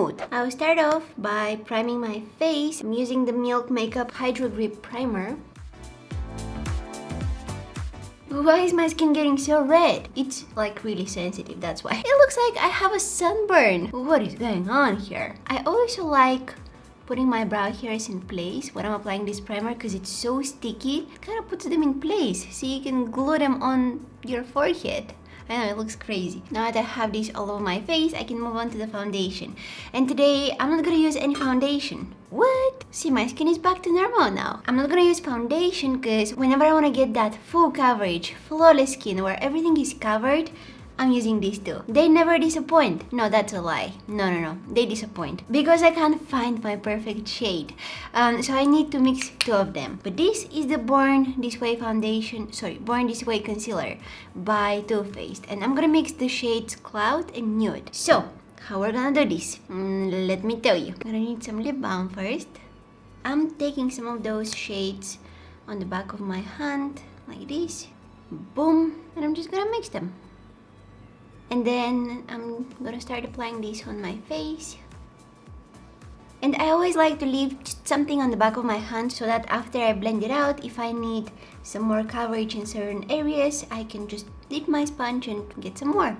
smooth. I'll start off by priming my face. I'm using the Milk Makeup Hydro Grip Primer. Why is my skin getting so red? It's like really sensitive, that's why. It looks like I have a sunburn. What is going on here? I also like putting my brow hairs in place when I'm applying this primer because it's so sticky. It kind of puts them in place so you can glue them on your forehead. I know, it looks crazy. Now that I have this all over my face, I can move on to the foundation. And today, I'm not gonna use any foundation. What? See, my skin is back to normal now. I'm not gonna use foundation because whenever I wanna get that full coverage, flawless skin where everything is covered, I'm using these two. They never disappoint. No, that's a lie. No. They disappoint. Because I can't find my perfect shade. So I need to mix two of them. But this is the Born This Way Born This Way Concealer by Too Faced. And I'm gonna mix the shades Cloud and Nude. So, how we're gonna do this? Let me tell you. I'm gonna need some lip balm first. I'm taking some of those shades on the back of my hand, like this. Boom. And I'm just gonna mix them. And then I'm gonna start applying this on my face. And I always like to leave something on the back of my hand so that after I blend it out, if I need some more coverage in certain areas, I can just dip my sponge and get some more.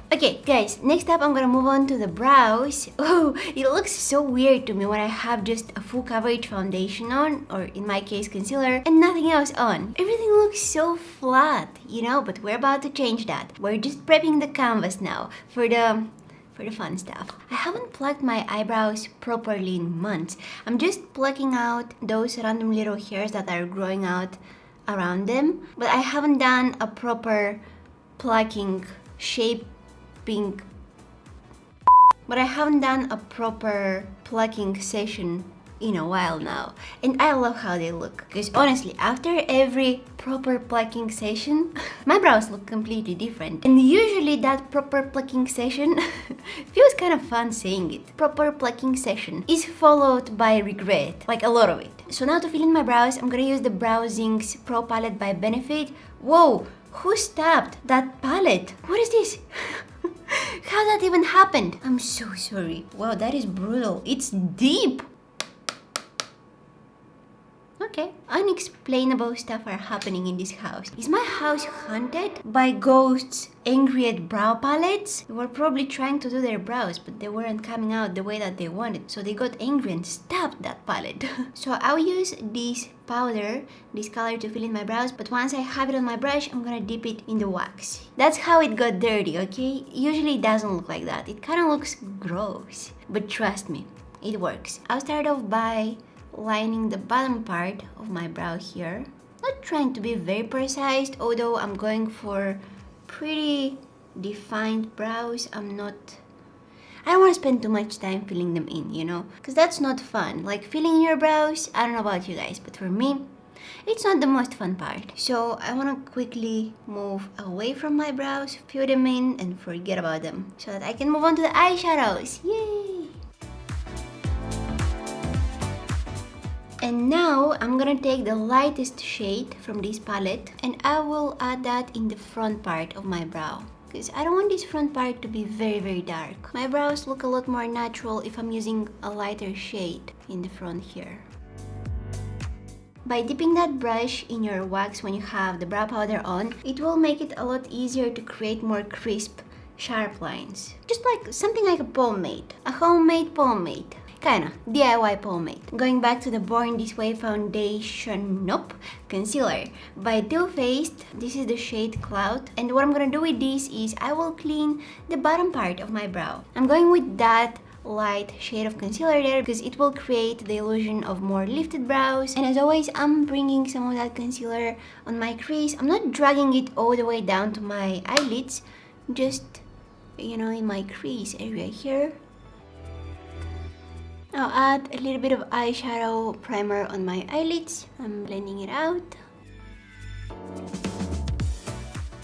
Okay guys, next up I'm gonna move on to the brows. Oh, it looks so weird to me when I have just a full coverage foundation on, or in my case concealer, and nothing else on. Everything looks so flat, you know, but we're about to change that. We're just prepping the canvas now for the fun stuff. I haven't plucked my eyebrows properly in months. I'm just plucking out those random little hairs that are growing out around them, but I haven't done a proper plucking but I haven't done a proper plucking session in a while now, and I love how they look because honestly, after every proper plucking session, my brows look completely different. And usually that proper plucking session feels kind of fun saying it. Proper plucking session is followed by regret, like a lot of it. So now to fill in my brows, I'm gonna use the Browsings Pro Palette by Benefit. Whoa, who stabbed that palette? What is this? How that even happened? I'm so sorry. Wow, that is brutal. It's deep. Okay, unexplainable stuff are happening in this house. Is my house haunted by ghosts angry at brow palettes? They were probably trying to do their brows, but they weren't coming out the way that they wanted. So they got angry and stabbed that palette. So I'll use this powder, this color, to fill in my brows, but once I have it on my brush, I'm gonna dip it in the wax. That's how it got dirty, okay? Usually it doesn't look like that. It kind of looks gross. But trust me, it works. I'll start off by lining the bottom part of my brow here. Not trying to be very precise, although I'm going for pretty defined brows. I don't want to spend too much time filling them in, you know, because that's not fun. Like filling in your brows, I don't know about you guys, but for me, it's not the most fun part. So I want to quickly move away from my brows, fill them in, and forget about them so that I can move on to the eyeshadows. Yay! And now I'm gonna take the lightest shade from this palette and I will add that in the front part of my brow, because I don't want this front part to be very dark. My brows look a lot more natural if I'm using a lighter shade in the front here. By dipping that brush in your wax when you have the brow powder on, it will make it a lot easier to create more crisp, sharp lines. Just like something like a pomade, a homemade pomade. Kinda, DIY pomade. Going back to the Born This Way concealer by Too Faced. This is the shade Cloud, and what I'm gonna do with this is I will clean the bottom part of my brow. I'm going with that light shade of concealer there because it will create the illusion of more lifted brows. And as always, I'm bringing some of that concealer on my crease. I'm not dragging it all the way down to my eyelids, just, you know, in my crease area here. I'll add a little bit of eyeshadow primer on my eyelids. I'm blending it out.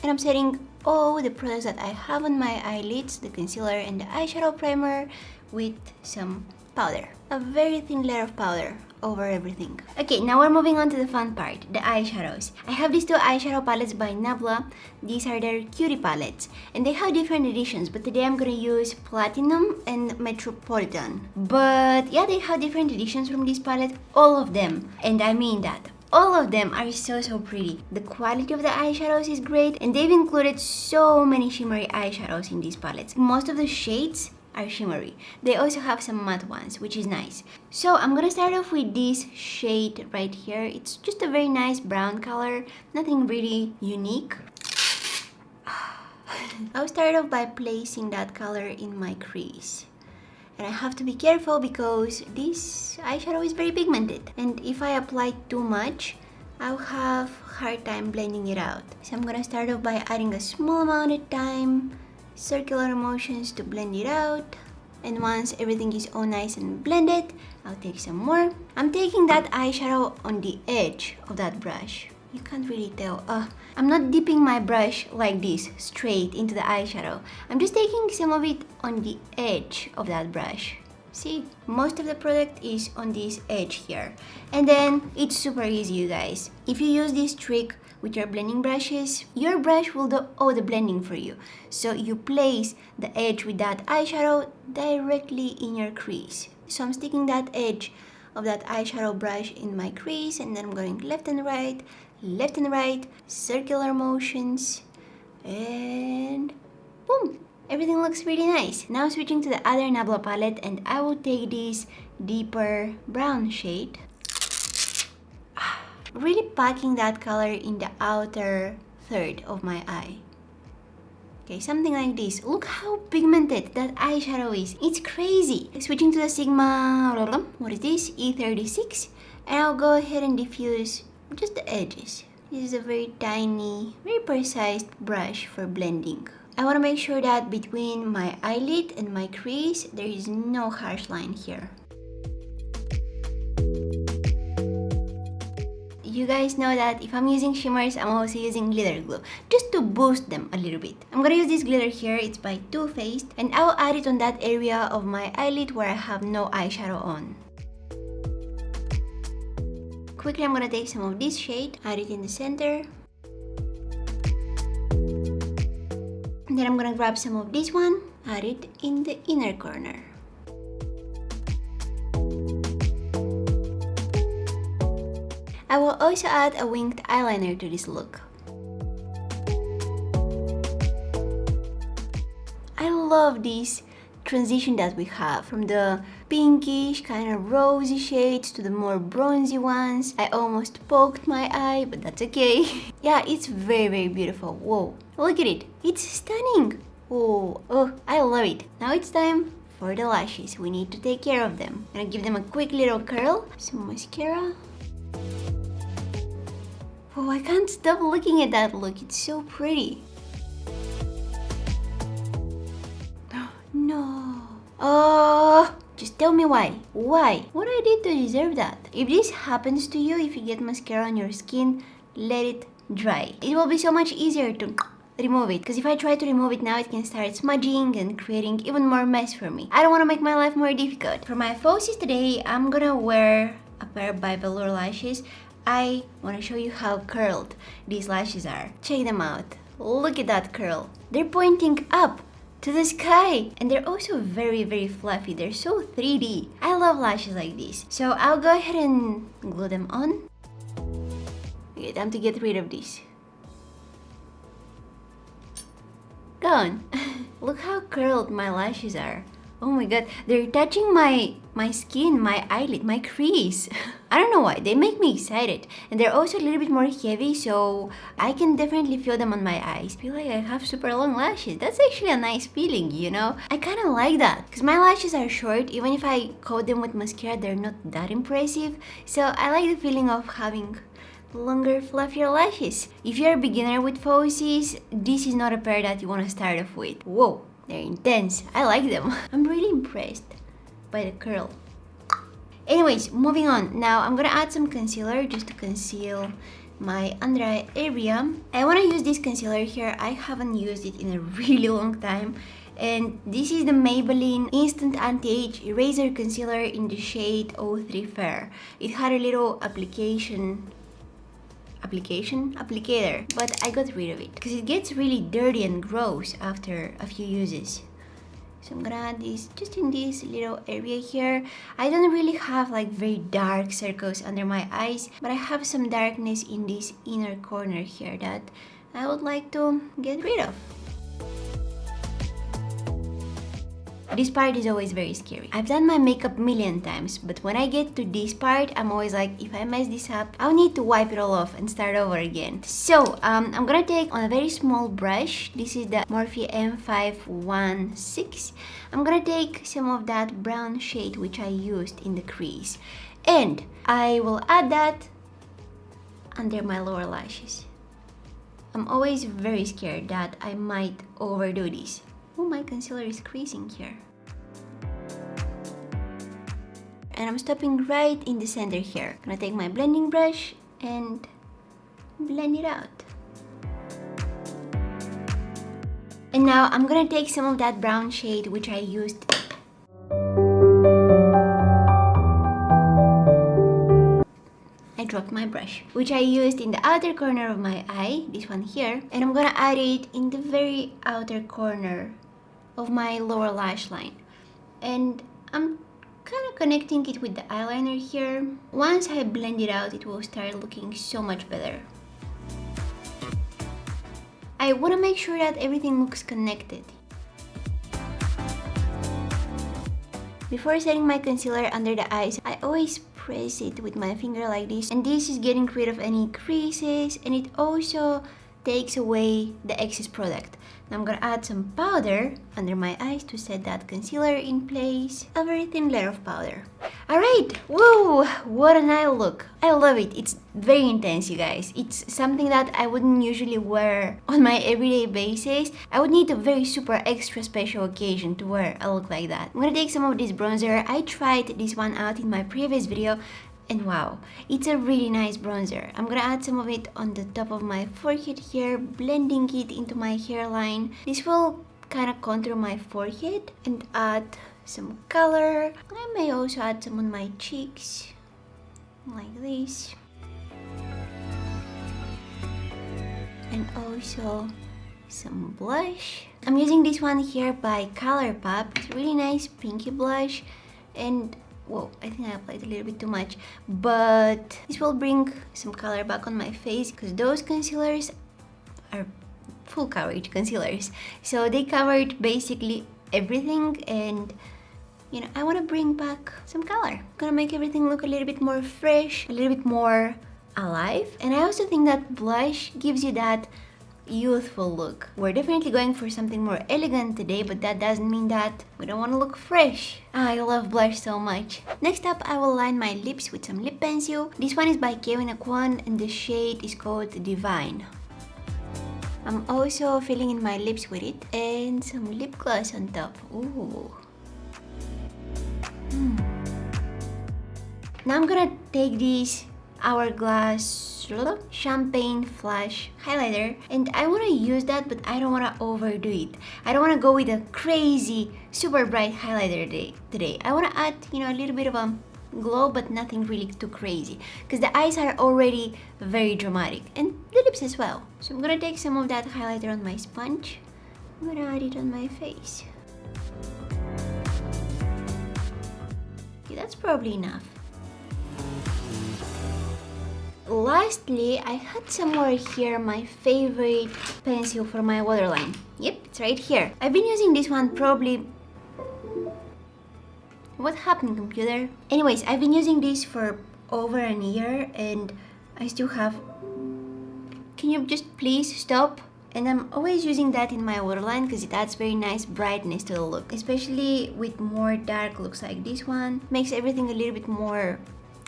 And I'm setting all the products that I have on my eyelids, the concealer and the eyeshadow primer, with some powder. A very thin layer of powder over everything. Okay, now we're moving on to the fun part, the eyeshadows. I have these two eyeshadow palettes by Nabla. These are their cutie palettes, and they have different editions, but today I'm gonna use Platinum and Metropolitan. But yeah, they have different editions from this palette, all of them, and I mean that. All of them are so pretty. The quality of the eyeshadows is great, and they've included so many shimmery eyeshadows in these palettes. Most of the shades are shimmery. They also have some matte ones, which is nice. So I'm gonna start off with this shade right here. It's just a very nice brown color, nothing really unique. I'll start off by placing that color in my crease. And I have to be careful because this eyeshadow is very pigmented. And if I apply too much, I'll have a hard time blending it out. So I'm gonna start off by adding a small amount at a time, circular motions to blend it out. And once everything is all nice and blended, I'll take some more. I'm taking that eyeshadow on the edge of that brush. You can't really tell. I'm not dipping my brush like this straight into the eyeshadow. I'm just taking some of it on the edge of that brush. See, most of the product is on this edge here. And then it's super easy, you guys. If you use this trick with your blending brushes, your brush will do all the blending for you. So you place the edge with that eyeshadow directly in your crease. So I'm sticking that edge of that eyeshadow brush in my crease, and then I'm going left and right, circular motions, and boom! Everything looks really nice. Now switching to the other Nabla palette, and I will take this deeper brown shade. Really packing that color in the outer third of my eye. Okay, something like this. Look how pigmented that eyeshadow is. It's crazy. Switching to the Sigma, what is this? E36. And I'll go ahead and diffuse just the edges. This is a very tiny, very precise brush for blending. I want to make sure that between my eyelid and my crease, there is no harsh line here. You guys know that if I'm using shimmers, I'm also using glitter glue, just to boost them a little bit. I'm gonna use this glitter here, it's by Too Faced, and I'll add it on that area of my eyelid where I have no eyeshadow on. Quickly, I'm gonna take some of this shade, add it in the center. And then I'm gonna grab some of this one, add it in the inner corner. I will also add a winged eyeliner to this look. I love this transition that we have from the pinkish kind of rosy shades to the more bronzy ones. I almost poked my eye, but that's okay. Yeah, it's very beautiful. Whoa, look at it. It's stunning. Oh, I love it. Now it's time for the lashes. We need to take care of them. I'm gonna give them a quick little curl. Some mascara. Oh, I can't stop looking at that look. It's so pretty. No. Oh, just tell me why. Why? What I did to deserve that? If this happens to you, if you get mascara on your skin, let it dry. It will be so much easier to remove it, because if I try to remove it now, it can start smudging and creating even more mess for me. I don't want to make my life more difficult. For my falsies today, I'm gonna wear a pair by Velour lashes. I want to show you how curled these lashes are. Check them out. Look at that curl. They're pointing up to the sky, and they're also very fluffy. They're so 3D. I love lashes like this. So I'll go ahead and glue them on. Okay, time to get rid of this. Gone. Look how curled my lashes are. Oh my god, they're touching my skin, my eyelid, my crease. I don't know why, they make me excited. And they're also a little bit more heavy, so I can definitely feel them on my eyes. I feel like I have super long lashes. That's actually a nice feeling, you know? I kind of like that, because my lashes are short. Even if I coat them with mascara, they're not that impressive. So I like the feeling of having longer, fluffier lashes. If you're a beginner with falsies, this is not a pair that you want to start off with. Whoa, they're intense. I like them. I'm really impressed by the curl. Anyways, moving on. Now I'm gonna add some concealer just to conceal my under eye area. I want to use this concealer here. I haven't used it in a really long time, And this is the Maybelline Instant Anti-Age Eraser Concealer in the shade 03 Fair. It had a little applicator, but I got rid of it because it gets really dirty and gross after a few uses. So I'm gonna add this just in this little area here. I don't really have like very dark circles under my eyes, but I have some darkness in this inner corner here that I would like to get rid of. This part is always very scary. I've done my makeup a million times, but when I get to this part, I'm always like, if I mess this up, I'll need to wipe it all off and start over again. So, I'm gonna take on a very small brush. This is the Morphe M516. I'm gonna take some of that brown shade which I used in the crease. And I will add that under my lower lashes. I'm always very scared that I might overdo this. Oh, my concealer is creasing here. And I'm stopping right in the center here. I'm gonna take my blending brush and blend it out. And now I'm gonna take some of that brown shade which I used. I dropped my brush, which I used in the outer corner of my eye, this one here, and I'm gonna add it in the very outer corner of my lower lash line. And I'm kind of connecting it with the eyeliner here. Once I blend it out, it will start looking so much better. I want to make sure that everything looks connected. Before setting my concealer under the eyes, I always press it with my finger like this, and this is getting rid of any creases, and it also takes away the excess product. Now I'm gonna add some powder under my eyes to set that concealer in place. A very thin layer of powder. Alright, whoa, what an eye look. I love it. It's very intense, you guys. It's something that I wouldn't usually wear on my everyday basis. I would need a very super extra special occasion to wear a look like that. I'm gonna take some of this bronzer. I tried this one out in my previous video, and wow, it's a really nice bronzer. I'm gonna add some of it on the top of my forehead here, blending it into my hairline. This will kind of contour my forehead and add some color. I may also add some on my cheeks, like this. And also some blush. I'm using this one here by ColourPop. It's a really nice pinky blush, and whoa, I think I applied a little bit too much, but this will bring some color back on my face because those concealers are full coverage concealers, so they covered basically everything, and you know, I want to bring back some color. I'm gonna make everything look a little bit more fresh, a little bit more alive. And I also think that blush gives you that youthful look. We're definitely going for something more elegant today, but that doesn't mean that we don't want to look fresh. I love blush so much. Next up, I will line my lips with some lip pencil. This one is by Kevyn Aucoin and the shade is called Divine. I'm also filling in my lips with it and some lip gloss on top. Ooh. Now I'm gonna take this Hourglass Champagne Flash highlighter, and I want to use that, but I don't want to overdo it. I don't want to go with a crazy super bright highlighter today. I want to add, you know, a little bit of a glow, but nothing really too crazy, because the eyes are already very dramatic, and the lips as well. So I'm gonna take some of that highlighter on my sponge. I'm gonna add it on my face. Okay, that's probably enough. Lastly, I had somewhere here my favorite pencil for my waterline. Yep, it's right here. I've been using this one probably... What happened, computer? Anyways, I've been using this for over a year and I still have... Can you just please stop? And I'm always using that in my waterline because it adds very nice brightness to the look. Especially with more dark looks like this one. Makes everything a little bit more,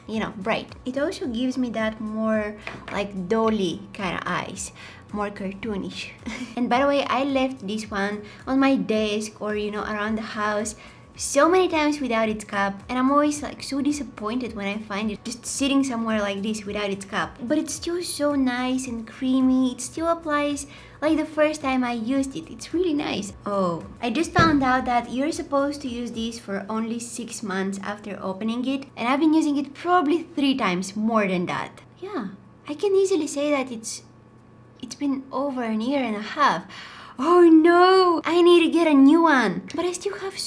you know, bright. It also gives me that more like dolly kind of eyes, more cartoonish. And by the way, I left this one on my desk or, you know, around the house so many times without its cap, and I'm always like so disappointed when I find it just sitting somewhere like this without its cap. But it's still so nice and creamy. It still applies like the first time I used it. It's really nice. Oh, I just found out that you're supposed to use this for only 6 months after opening it, and I've been using it probably 3 times more than that. Yeah, I can easily say that it's been over a year and a half. Oh no, I need to get a new one. But I still have